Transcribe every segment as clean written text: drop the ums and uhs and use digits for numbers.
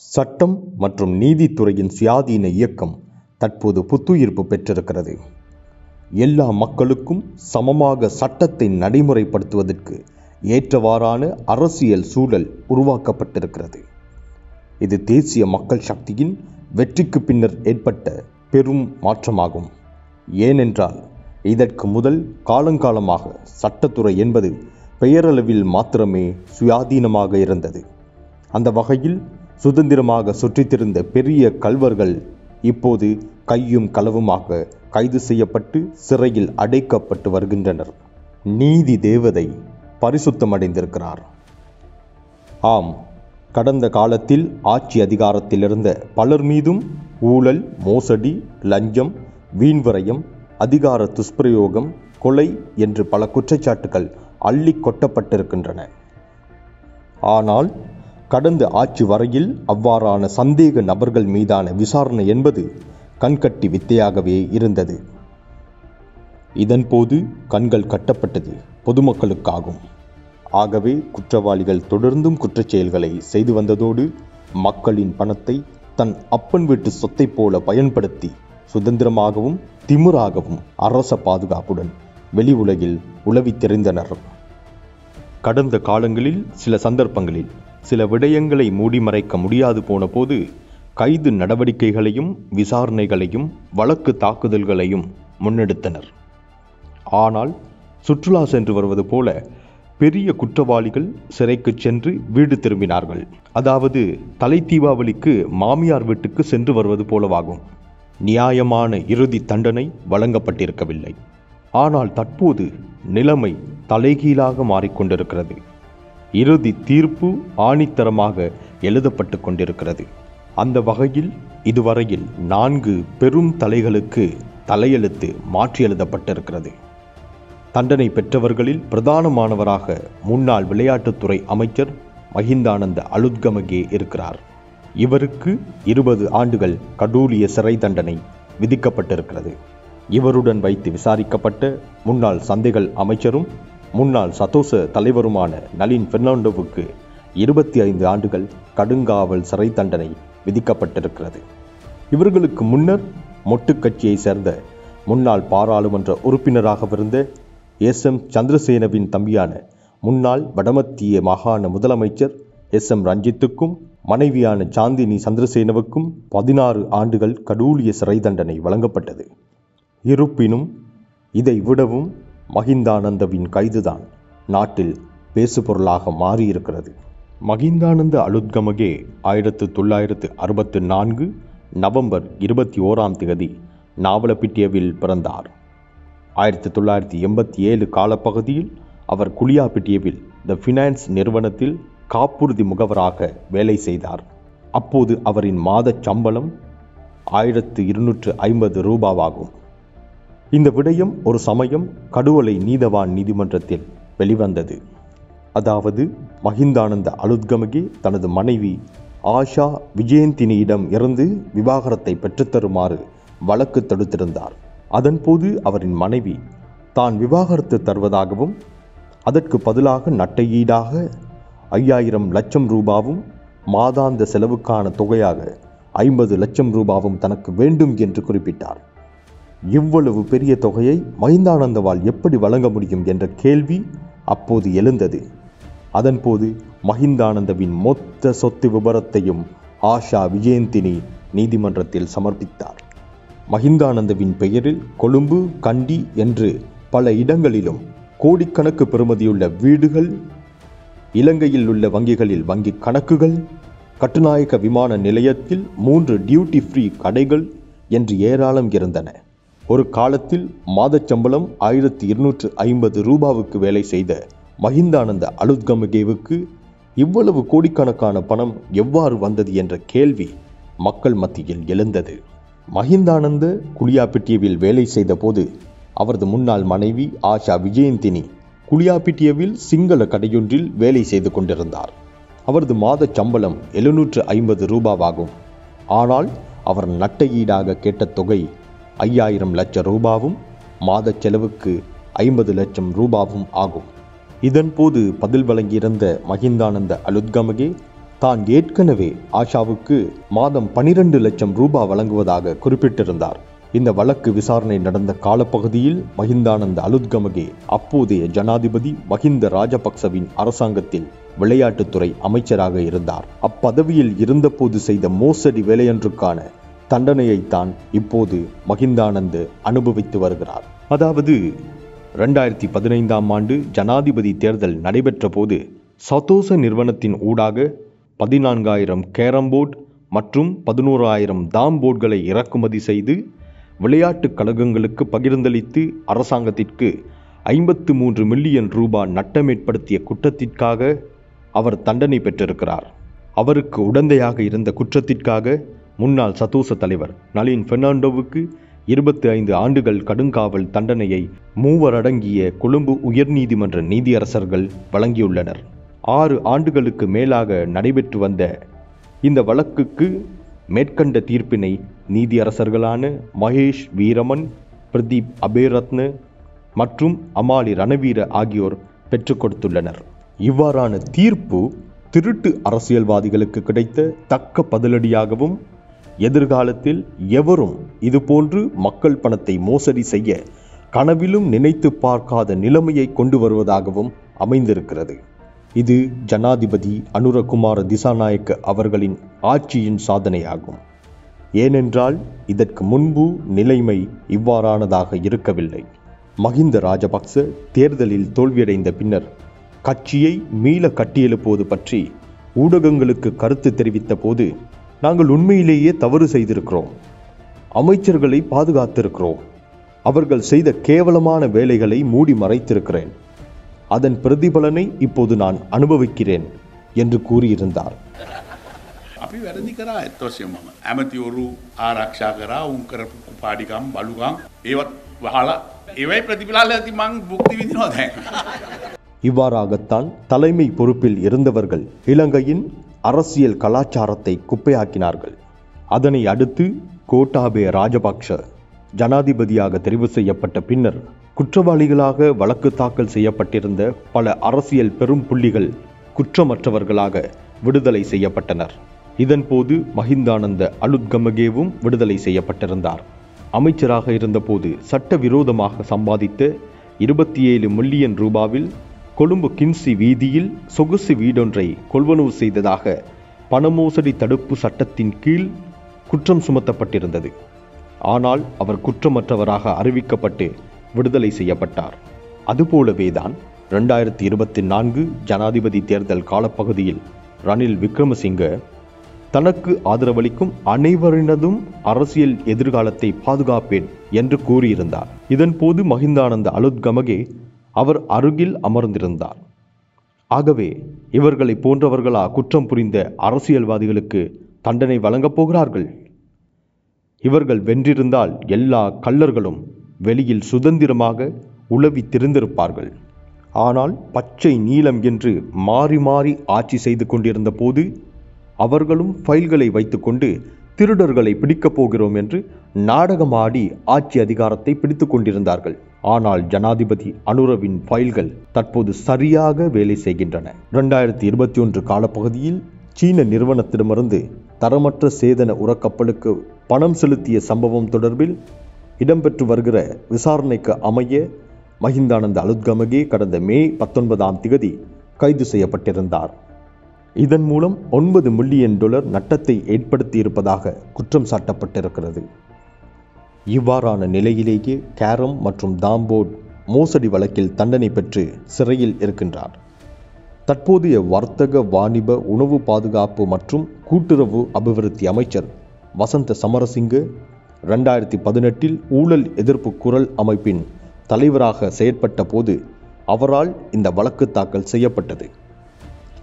சட்டம் மற்றும் நீதித்துறையின் சுயாதீன இயக்கம் தற்போது புத்துயிர்ப்பு பெற்றிருக்கிறது. எல்லா மக்களுக்கும் சமமாக சட்டத்தை நடைமுறைப்படுத்துவதற்கு ஏற்றவாறான அரசியல் சூழல் உருவாக்கப்பட்டிருக்கிறது. இது தேசிய மக்கள் சக்தியின் வெற்றிக்கு பின்னர் ஏற்பட்ட பெரும் மாற்றமாகும். ஏனென்றால் இதற்கு முதல் காலங்காலமாக சட்டத்துறை என்பது பெயரளவில் மாத்திரமே சுயாதீனமாக இருந்தது. அந்த வகையில் சுதந்திரமாக சுற்றித்திருந்த பெரிய கள்வர்கள் இப்போது கையும் களவுமாக கைது செய்யப்பட்டு சிறையில் அடைக்கப்பட்டு வருகின்றனர். நீதி தேவதை பரிசுத்தமடைந்திருக்கிறார். ஆம், கடந்த காலத்தில் ஆட்சி அதிகாரத்தில் இருந்த பலர் மீதும் ஊழல், மோசடி, லஞ்சம், வீண்விரயம், அதிகார துஷ்பிரயோகம், கொலை என்று பல குற்றச்சாட்டுகள் அள்ளி கொட்டப்பட்டிருக்கின்றன. ஆனால் கடந்த ஆட்சி வரையில் அவ்வாறான சந்தேக நபர்கள் மீதான விசாரணை என்பது கண்கட்டி வித்தையாகவே இருந்தது. இதன்போது கண்கள் கட்டப்பட்டது பொதுமக்களுக்காகும். ஆகவே குற்றவாளிகள் தொடர்ந்தும் குற்றச்செயல்களை செய்து வந்ததோடு மக்களின் பணத்தை தன் அப்பன் வீட்டு சொத்தை போல பயன்படுத்தி சுதந்திரமாகவும் திமிராகவும் அரச பாதுகாப்புடன் வெளி உலகில் உலவித் தெரிந்தனர். கடந்த காலங்களில் சில சந்தர்ப்பங்களில் சில விடயங்களை மூடி மறைக்க முடியாது போன போது கைது நடவடிக்கைகளையும் விசாரணைகளையும் வழக்கு தாக்குதல்களையும் முன்னெடுத்தனர். ஆனால் சுற்றுலா சென்று வருவது போல பெரிய குற்றவாளிகள் சிறைக்கு சென்று வீடு திரும்பினார்கள். அதாவது தலை தீபாவளிக்கு மாமியார் வீட்டுக்கு சென்று வருவது போலவாகும். நியாயமான இறுதி தண்டனை வழங்கப்பட்டிருக்கவில்லை. ஆனால் தற்போது நிலைமை தலைகீழாக மாறிக்கொண்டிருக்கிறது. இறுதி தீர்ப்பு ஆணித்தரமாக எழுதப்பட்டு கொண்டிருக்கிறது. அந்த வகையில் இதுவரையில் 4 பெரும் தலைகளுக்கு தலையெழுத்து மாற்றி எழுதப்பட்டிருக்கிறது. தண்டனை பெற்றவர்களில் பிரதானமானவராக முன்னாள் விளையாட்டுத்துறை அமைச்சர் மஹிந்தானந்த அலுத்கமகே இருக்கிறார். இவருக்கு 20 ஆண்டுகள் கடூழிய சிறை தண்டனை விதிக்கப்பட்டிருக்கிறது. இவருடன் வைத்து விசாரிக்கப்பட்ட முன்னாள் சந்தைகள் அமைச்சரும் முன்னாள் சதோச தலைவருமான நளின் பெர்னாண்டோவுக்கு 25 ஆண்டுகள் கடுங்காவல் சிறை தண்டனை விதிக்கப்பட்டிருக்கிறது. இவர்களுக்கு முன்னர் மொட்டு கட்சியை சேர்ந்த முன்னாள் பாராளுமன்ற உறுப்பினராகவிருந்த SM சந்திரசேனவின் தம்பியான முன்னாள் வடமத்திய மாகாண முதலமைச்சர் SM ரஞ்சித்துக்கும் மனைவியான சாந்தினி சந்திரசேனவுக்கும் 16 ஆண்டுகள் கடூழிய சிறை தண்டனை வழங்கப்பட்டது. இருப்பினும் இதை விடவும் மஹிந்தானந்தவின் கைதுதான் நாட்டில் பேசுபொருளாக மாறியிருக்கிறது. மஹிந்தானந்த அலுத்கமகே 1964 நவம்பர் 21 நாவலப்பிட்டியவில் பிறந்தார். 1987 காலப்பகுதியில் அவர் குளியாப்பிட்டியவில் த ஃபினான்ஸ் நிறுவனத்தில் காப்புறுதி முகவராக வேலை செய்தார். அப்போது அவரின் மாத சம்பளம் 1250 ரூபாவாகும். இந்த விடயம் ஒரு சமயம் கடுவலை நீதவான் நீதிமன்றத்தில் வெளிவந்தது. அதாவது மஹிந்தானந்த அலுத்கமகே தனது மனைவி ஆஷா விஜயந்தினியிடம் இருந்து விவாகரத்தை பெற்றுத்தருமாறு வழக்கு தொடுத்திருந்தார். அதன்போது அவரின் மனைவி தான் விவாகரத்து தருவதாகவும் அதற்கு பதிலாக நட்டையீடாக 5000 லட்சம் ரூபாவும் மாதாந்த செலவுக்கான தொகையாக 50 லட்சம் ரூபாவும் தனக்கு வேண்டும் என்று குறிப்பிட்டார். இவ்வளவு பெரிய தொகையை மஹிந்தானந்தவால் எப்படி வழங்க முடியும் என்ற கேள்வி அப்போது எழுந்தது. அதன்போது மஹிந்தானந்தவின் மொத்த சொத்து விபரத்தையும் ஆஷா விஜயந்தினி நீதிமன்றத்தில் சமர்ப்பித்தார். மஹிந்தானந்தவின் பெயரில் கொழும்பு, கண்டி என்று பல இடங்களிலும் கோடிக்கணக்கு பெறுமதியுள்ள வீடுகள், இலங்கையில் உள்ள வங்கிகளில் வங்கி கணக்குகள், கட்டுநாயக்க விமான நிலையத்தில் 3 டியூட்டி ஃப்ரீ கடைகள் என்று ஏராளம் இருந்தன. ஒரு காலத்தில் மாதச்சம்பளம் 1250 ரூபாவுக்கு வேலை செய்த மஹிந்தானந்த அலுத்கமகேவுக்கு இவ்வளவு கோடிக்கணக்கான பணம் எவ்வாறு வந்தது என்ற கேள்வி மக்கள் மத்தியில் எழுந்தது. மஹிந்தானந்த குளியாப்பிட்டியவில் வேலை செய்த போது அவரது முன்னாள் மனைவி ஆஷா விஜயந்தினி குளியாப்பிட்டியவில் சிங்கள கடையொன்றில் வேலை செய்து கொண்டிருந்தார். அவரது மாத சம்பளம் 750 ரூபாவாகும். ஆனால் அவர் நட்டையீடாக கேட்ட தொகை 5000 லட்சம் ரூபாவும் மாத செலவுக்கு 50 லட்சம் ரூபாவும் ஆகும். இதன்போது பதில் வழங்கியிருந்த மஹிந்தானந்த அலுத்கமகே தான் ஏற்கனவே ஆஷாவுக்கு மாதம் 12 லட்சம் ரூபாய் வழங்குவதாக குறிப்பிட்டிருந்தார். இந்த வழக்கு விசாரணை நடந்த காலப்பகுதியில் மஹிந்தானந்த அலுத்கமகே அப்போதைய ஜனாதிபதி மஹிந்த ராஜபக்சவின் அரசாங்கத்தில் விளையாட்டுத்துறை அமைச்சராக இருந்தார். அப்பதவியில் இருந்தபோது செய்த மோசடி வேலையொன்றுக்கான தண்டனையைத்தான் இப்போது மஹிந்தானந்த அனுபவித்து வருகிறார். அதாவது 2015ஆம் ஆண்டு ஜனாதிபதி தேர்தல் நடைபெற்ற போது சதோச நிறுவனத்தின் ஊடாக 14,000 கேரம் போர்டு மற்றும் 11,000 தாம் போர்டுகளை இறக்குமதி செய்து விளையாட்டுக் கழகங்களுக்கு பகிர்ந்தளித்து அரசாங்கத்திற்கு 53 மில்லியன் ரூபாய் நட்டமேற்படுத்திய குற்றத்திற்காக அவர் தண்டனை பெற்றிருக்கிறார். அவருக்கு உடந்தையாக இருந்த குற்றத்திற்காக முன்னாள் சதோச தலைவர் நளின் பெர்னாண்டோவுக்கு 25 ஆண்டுகள் கடுங்காவல் தண்டனையை 3 அடங்கிய கொழும்பு உயர்நீதிமன்ற நீதியரசர்கள் வழங்கியுள்ளனர். 6 ஆண்டுகளுக்கு மேலாக நடைபெற்று வந்த இந்த வழக்குக்கு மேற்கண்ட தீர்ப்பினை நீதியரசர்களான மகேஷ் வீரமன், பிரதீப் அபேரத்ன மற்றும் அமாலி ரணவீர ஆகியோர் பெற்றுக் கொடுத்துள்ளனர். இவ்வாறான தீர்ப்பு திருட்டு அரசியல்வாதிகளுக்கு கிடைத்த தக்க பதிலடியாகவும் எதிர்காலத்தில் எவரும் இதுபோன்று மக்கள் பணத்தை மோசடி செய்ய கனவிலும் நினைத்து பார்க்காத நிலைமையை கொண்டு வருவதாகவும் அமைந்திருக்கிறது. இது ஜனாதிபதி அனுரகுமார திசாநாயக்க அவர்களின் ஆட்சியின் சாதனையாகும். ஏனென்றால் இதற்கு முன்பு நிலைமை இவ்வாறானதாக இருக்கவில்லை. மஹிந்த ராஜபக்ச தேர்தலில் தோல்வியடைந்த பின்னர் கட்சியை மீள கட்டியெழுப்புவது பற்றி ஊடகங்களுக்கு கருத்து தெரிவித்த போது, நாங்கள் உண்மையிலேயே தவறு செய்திருக்கிறோம், அமைச்சர்களை பாதுகாத்திருக்கிறோம், அவர்கள் செய்த கேவலமான வேலைகளை மூடி மறைத்திருக்கிறேன், அதன் பிரதிபலனை இப்போது நான் அனுபவிக்கிறேன் என்று கூறியிருந்தார். අපි වැරදි කරා ඇත්ත වශයෙන්ම ඇමතිවරු ආරක්ෂා කරා උන් කරපු පාඩිකම් බලුකම් ඒවත් වහලා ඒවයි ප්‍රතිඵල ඇති මං භුක්ති විඳිනවා දැන්. இவ்வாறாகத்தான் தலைமை பொறுப்பில் இருந்தவர்கள் இலங்கையின் அரசியல் கலாச்சாரத்தை குப்பையாக்கினார்கள். அதனை அடுத்து கோட்டாபய ராஜபக்ஷ ஜனாதிபதியாக தெரிவு செய்யப்பட்ட பின்னர் குற்றவாளிகளாக வழக்கு தாக்கல் செய்யப்பட்டிருந்த பல அரசியல் பெரும் புள்ளிகள் குற்றமற்றவர்களாக விடுதலை செய்யப்பட்டனர். இதன்போது மஹிந்தானந்த அலுத்கமகேவும் விடுதலை செய்யப்பட்டிருந்தார். அமைச்சராக இருந்தபோது சட்டவிரோதமாக சம்பாதித்த 27 மில்லியன் ரூபாவில் கொழும்பு கின்சி வீதியில் சொகுசு வீடொன்றை கொள்வனவு செய்ததாக பணமோசடி தடுப்பு சட்டத்தின் கீழ் குற்றம் சுமத்தப்பட்டிருந்தது. ஆனால் அவர் குற்றமற்றவராக அறிவிக்கப்பட்டு விடுதலை செய்யப்பட்டார். அதுபோலவேதான் 2024 ஜனாதிபதி தேர்தல் காலப்பகுதியில் ரணில் விக்ரமசிங்க தனக்கு ஆதரவளிக்கும் அனைவரினதும் அரசியல் எதிர்காலத்தை பாதுகாப்பேன் என்று கூறியிருந்தார். இதன்போது மஹிந்தானந்த அலுத்கமகே அவர் அருகில் அமர்ந்திருந்தார். ஆகவே இவர்களை போன்றவர்களா குற்றம் புரிந்த அரசியல்வாதிகளுக்கு தண்டனை வழங்கப் போகிறார்கள்? இவர்கள் வென்றிருந்தால் எல்லா கள்ளர்களும் வெளியில் சுதந்திரமாக உலவி திரிந்திருப்பார்கள். ஆனால் பச்சை நீலம் என்று மாறி மாறி ஆட்சி செய்து கொண்டிருந்த போது அவர்களும் ஃபைல்களை வைத்துக்கொண்டு திருடர்களை பிடிக்கப் போகிறோம் என்று நாடகமாடி ஆட்சி அதிகாரத்தை பிடித்து கொண்டிருந்தார்கள். ஆனால் ஜனாதிபதி அனுரவின் ஃபைல்கள் தற்போது சரியாக வேலை செய்கின்றன. 2021 காலப்பகுதியில் சீன நிறுவனத்திடமிருந்து தரமற்ற சேதன உரக்கப்பலுக்கு பணம் செலுத்திய சம்பவம் தொடர்பில் இடம்பெற்று வருகிற விசாரணைக்கு அமைய மஹிந்தானந்த அலுத்கமகே கடந்த மே 19ஆம் தேதி கைது செய்யப்பட்டிருந்தார். இதன் மூலம் $9 மில்லியன் நட்டத்தை ஏற்படுத்தியிருப்பதாக குற்றம் சாட்டப்பட்டிருக்கிறது. இவ்வாறான நிலையிலேயே கேரம் மற்றும் தாம்போர்ட் மோசடி வழக்கில் தண்டனை பெற்று சிறையில் இருக்கின்றார். தற்போதைய வர்த்தக வாணிப உணவு பாதுகாப்பு மற்றும் கூட்டுறவு அபிவிருத்தி அமைச்சர் வசந்த சமரசிங்க 2018 ஊழல் எதிர்ப்பு குரல் அமைப்பின் தலைவராக செயற்பட்ட போது அவரால் இந்த வழக்கு தாக்கல் செய்யப்பட்டது.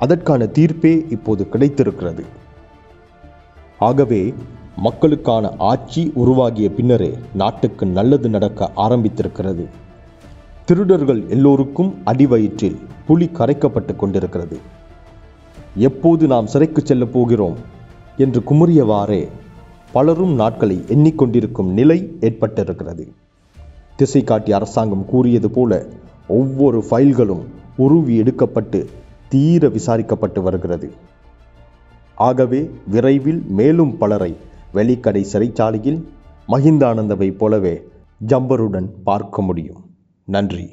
அதற்கான தீர்ப்பே இப்போது கிடைத்திருக்கிறது. ஆகவே மக்களுக்கான ஆட்சி உருவாகிய பின்னரே நாட்டுக்கு நல்லது நடக்க ஆரம்பித்திருக்கிறது. திருடர்கள் எல்லோருக்கும் அடிவயிற்றில் புலி கரைக்கப்பட்டு கொண்டிருக்கிறது. எப்போது நாம் சிறைக்கு செல்ல போகிறோம் என்று குமுறியவாறே பலரும் நாட்களை எண்ணிக்கொண்டிருக்கும் நிலை ஏற்பட்டிருக்கிறது. திசை காட்டி அரசாங்கம் கூறியது போல ஒவ்வொரு ஃபைல்களும் உருவி எடுக்கப்பட்டு தீர விசாரிக்கப்பட்டு வருகிறது. ஆகவே விரைவில் மேலும் பலரை வெலிக்கடை சிறைச்சாலையில் மஹிந்தானந்தவை போலவே ஜம்பருடன் பார்க்க முடியும். நன்றி.